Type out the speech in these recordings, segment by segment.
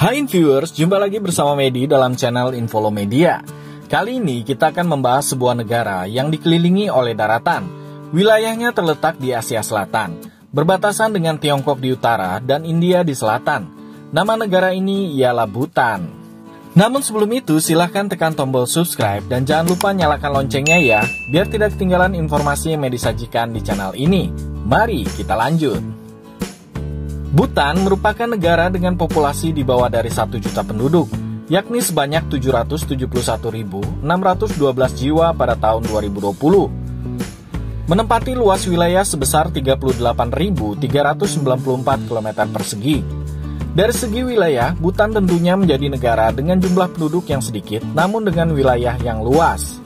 Hai viewers, jumpa lagi bersama Medi dalam channel Infolo Media. Kali ini kita akan membahas sebuah negara yang dikelilingi oleh daratan. Wilayahnya terletak di Asia Selatan, berbatasan dengan Tiongkok di utara dan India di selatan. Nama negara ini ialah Bhutan. Namun sebelum itu, silahkan tekan tombol subscribe dan jangan lupa nyalakan loncengnya ya, biar tidak ketinggalan informasi yang Medi sajikan di channel ini. Mari kita lanjut. Bhutan merupakan negara dengan populasi di bawah dari 1 juta penduduk, yakni sebanyak 771.612 jiwa pada tahun 2020. Menempati luas wilayah sebesar 38.394 km persegi. Dari segi wilayah, Bhutan tentunya menjadi negara dengan jumlah penduduk yang sedikit, namun dengan wilayah yang luas.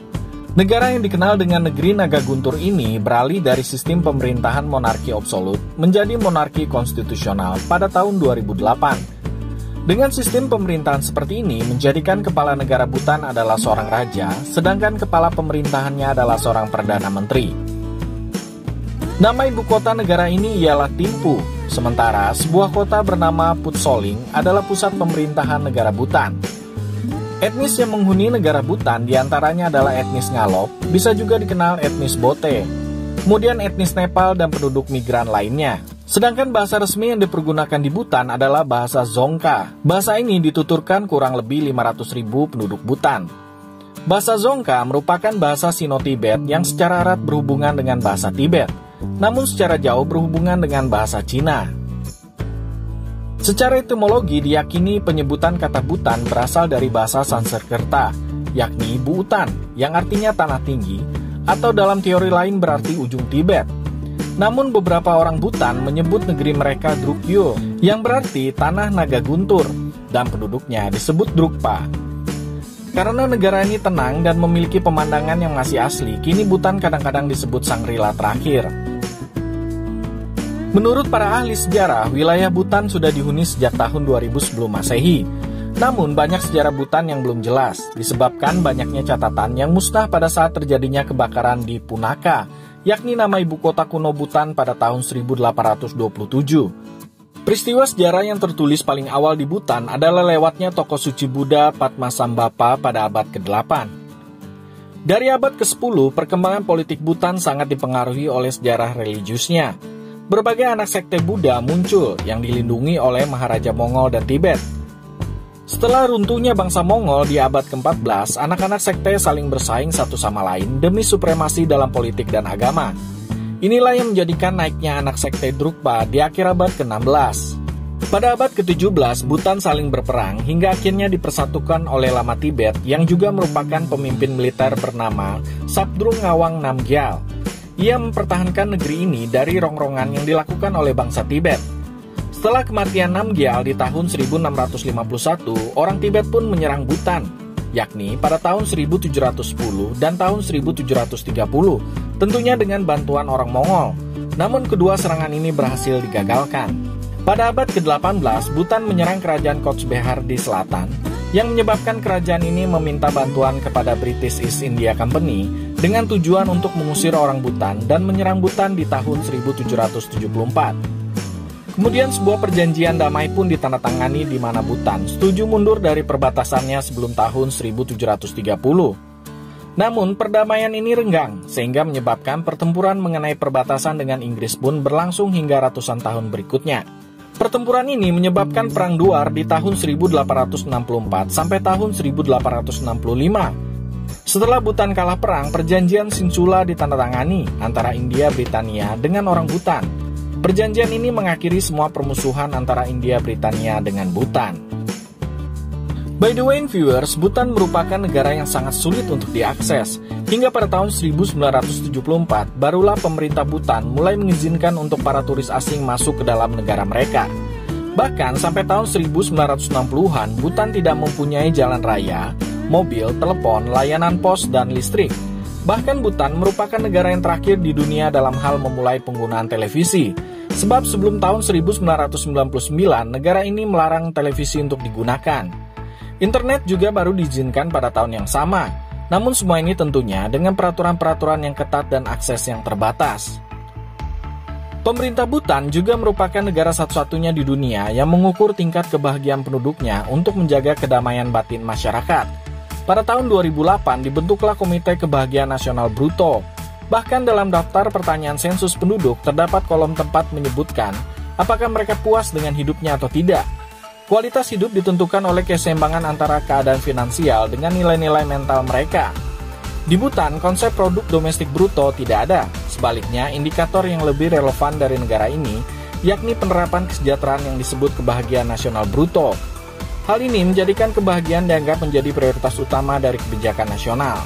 Negara yang dikenal dengan negeri naga guntur ini beralih dari sistem pemerintahan monarki absolut menjadi monarki konstitusional pada tahun 2008. Dengan sistem pemerintahan seperti ini menjadikan kepala negara Bhutan adalah seorang raja, sedangkan kepala pemerintahannya adalah seorang perdana menteri. Nama ibu kota negara ini ialah Thimphu, sementara sebuah kota bernama Phutsoling adalah pusat pemerintahan negara Bhutan. Etnis yang menghuni negara Bhutan diantaranya adalah etnis Ngalop, bisa juga dikenal etnis Bote, kemudian etnis Nepal dan penduduk migran lainnya. Sedangkan bahasa resmi yang dipergunakan di Bhutan adalah bahasa Dzongkha. Bahasa ini dituturkan kurang lebih 500.000 penduduk Bhutan. Bahasa Dzongkha merupakan bahasa Sino-Tibet yang secara erat berhubungan dengan bahasa Tibet, namun secara jauh berhubungan dengan bahasa Cina. Secara etimologi diyakini penyebutan kata Bhutan berasal dari bahasa Sanskerta, yakni Bhutan, yang artinya tanah tinggi, atau dalam teori lain berarti ujung Tibet. Namun beberapa orang Bhutan menyebut negeri mereka Drukgyal, yang berarti tanah naga guntur, dan penduduknya disebut Drukpa. Karena negara ini tenang dan memiliki pemandangan yang masih asli, kini Bhutan kadang-kadang disebut Shangri-La terakhir. Menurut para ahli sejarah, wilayah Bhutan sudah dihuni sejak tahun 2000 sebelum Masehi. Namun banyak sejarah Bhutan yang belum jelas, disebabkan banyaknya catatan yang musnah pada saat terjadinya kebakaran di Punakha, yakni nama ibu kota kuno Bhutan pada tahun 1827. Peristiwa sejarah yang tertulis paling awal di Bhutan adalah lewatnya tokoh suci Buddha Padmasambhava pada abad ke-8. Dari abad ke-10, perkembangan politik Bhutan sangat dipengaruhi oleh sejarah religiusnya. Berbagai anak sekte Buddha muncul yang dilindungi oleh Maharaja Mongol dan Tibet. Setelah runtuhnya bangsa Mongol di abad ke-14, anak-anak sekte saling bersaing satu sama lain demi supremasi dalam politik dan agama. Inilah yang menjadikan naiknya anak sekte Drukpa di akhir abad ke-16. Pada abad ke-17, Bhutan saling berperang hingga akhirnya dipersatukan oleh Lama Tibet yang juga merupakan pemimpin militer bernama Sabdrung Ngawang Namgyal. Ia mempertahankan negeri ini dari rongrongan yang dilakukan oleh bangsa Tibet. Setelah kematian Namgyal di tahun 1651, orang Tibet pun menyerang Bhutan, yakni pada tahun 1710 dan tahun 1730, tentunya dengan bantuan orang Mongol. Namun kedua serangan ini berhasil digagalkan. Pada abad ke-18, Bhutan menyerang kerajaan Cooch Behar di selatan, yang menyebabkan kerajaan ini meminta bantuan kepada British East India Company dengan tujuan untuk mengusir orang Bhutan dan menyerang Bhutan di tahun 1774. Kemudian sebuah perjanjian damai pun ditandatangani di mana Bhutan setuju mundur dari perbatasannya sebelum tahun 1730. Namun perdamaian ini renggang sehingga menyebabkan pertempuran mengenai perbatasan dengan Inggris pun berlangsung hingga ratusan tahun berikutnya. Pertempuran ini menyebabkan Perang Duar di tahun 1864 sampai tahun 1865. Setelah Bhutan kalah perang, perjanjian Sinsula ditandatangani antara India Britania dengan orang Bhutan. Perjanjian ini mengakhiri semua permusuhan antara India Britania dengan Bhutan. By the way, viewers, Bhutan merupakan negara yang sangat sulit untuk diakses. Hingga pada tahun 1974, barulah pemerintah Bhutan mulai mengizinkan untuk para turis asing masuk ke dalam negara mereka. Bahkan sampai tahun 1960-an, Bhutan tidak mempunyai jalan raya, mobil, telepon, layanan pos, dan listrik. Bahkan Bhutan merupakan negara yang terakhir di dunia dalam hal memulai penggunaan televisi. Sebab sebelum tahun 1999, negara ini melarang televisi untuk digunakan. Internet juga baru diizinkan pada tahun yang sama. Namun semua ini tentunya dengan peraturan-peraturan yang ketat dan akses yang terbatas. Pemerintah Bhutan juga merupakan negara satu-satunya di dunia yang mengukur tingkat kebahagiaan penduduknya untuk menjaga kedamaian batin masyarakat. Pada tahun 2008 dibentuklah Komite Kebahagiaan Nasional Bruto. Bahkan dalam daftar pertanyaan sensus penduduk terdapat kolom tempat menyebutkan apakah mereka puas dengan hidupnya atau tidak. Kualitas hidup ditentukan oleh keseimbangan antara keadaan finansial dengan nilai-nilai mental mereka. Di Bhutan, konsep produk domestik bruto tidak ada. Sebaliknya, indikator yang lebih relevan dari negara ini, yakni penerapan kesejahteraan yang disebut kebahagiaan nasional bruto. Hal ini menjadikan kebahagiaan dianggap menjadi prioritas utama dari kebijakan nasional.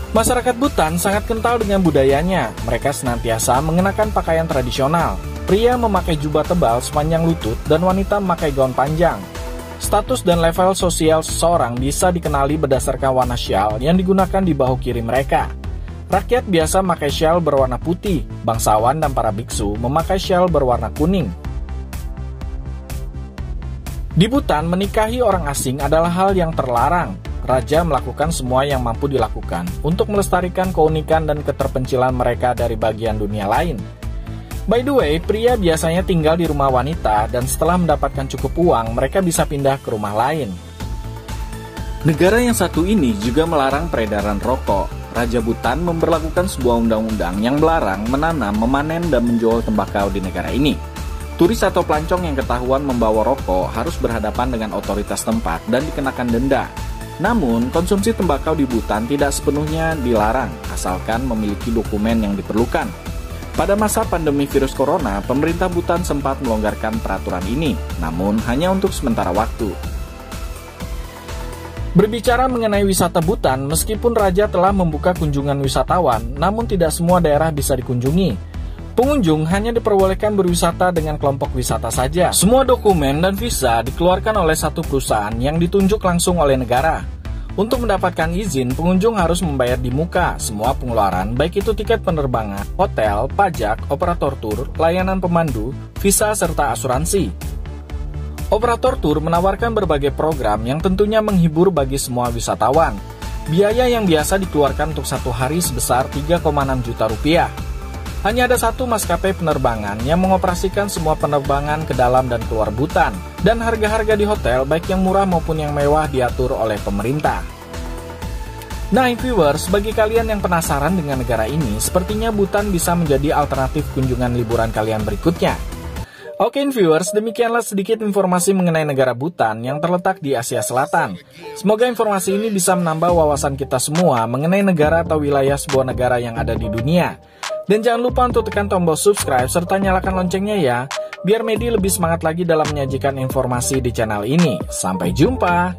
Masyarakat Bhutan sangat kental dengan budayanya. Mereka senantiasa mengenakan pakaian tradisional. Pria memakai jubah tebal sepanjang lutut dan wanita memakai gaun panjang. Status dan level sosial seseorang bisa dikenali berdasarkan warna syal yang digunakan di bahu kiri mereka. Rakyat biasa memakai syal berwarna putih, bangsawan dan para biksu memakai syal berwarna kuning. Di Bhutan, menikahi orang asing adalah hal yang terlarang. Raja melakukan semua yang mampu dilakukan untuk melestarikan keunikan dan keterpencilan mereka dari bagian dunia lain. By the way, pria biasanya tinggal di rumah wanita dan setelah mendapatkan cukup uang, mereka bisa pindah ke rumah lain. Negara yang satu ini juga melarang peredaran rokok. Raja Bhutan memberlakukan sebuah undang-undang yang melarang menanam, memanen, dan menjual tembakau di negara ini. Turis atau pelancong yang ketahuan membawa rokok harus berhadapan dengan otoritas tempat dan dikenakan denda. Namun, konsumsi tembakau di Bhutan tidak sepenuhnya dilarang, asalkan memiliki dokumen yang diperlukan. Pada masa pandemi virus corona, pemerintah Bhutan sempat melonggarkan peraturan ini, namun hanya untuk sementara waktu. Berbicara mengenai wisata Bhutan, meskipun Raja telah membuka kunjungan wisatawan, namun tidak semua daerah bisa dikunjungi. Pengunjung hanya diperbolehkan berwisata dengan kelompok wisata saja. Semua dokumen dan visa dikeluarkan oleh satu perusahaan yang ditunjuk langsung oleh negara. Untuk mendapatkan izin, pengunjung harus membayar di muka semua pengeluaran, baik itu tiket penerbangan, hotel, pajak, operator tur, layanan pemandu, visa, serta asuransi. Operator tur menawarkan berbagai program yang tentunya menghibur bagi semua wisatawan. Biaya yang biasa dikeluarkan untuk satu hari sebesar 3,6 juta rupiah. Hanya ada satu maskapai penerbangan yang mengoperasikan semua penerbangan ke dalam dan keluar Bhutan, dan harga-harga di hotel baik yang murah maupun yang mewah diatur oleh pemerintah. Nah, viewers, bagi kalian yang penasaran dengan negara ini, sepertinya Bhutan bisa menjadi alternatif kunjungan liburan kalian berikutnya. Oke viewers, demikianlah sedikit informasi mengenai negara Bhutan yang terletak di Asia Selatan. Semoga informasi ini bisa menambah wawasan kita semua mengenai negara atau wilayah sebuah negara yang ada di dunia. Dan jangan lupa untuk tekan tombol subscribe serta nyalakan loncengnya ya, biar Medi lebih semangat lagi dalam menyajikan informasi di channel ini. Sampai jumpa!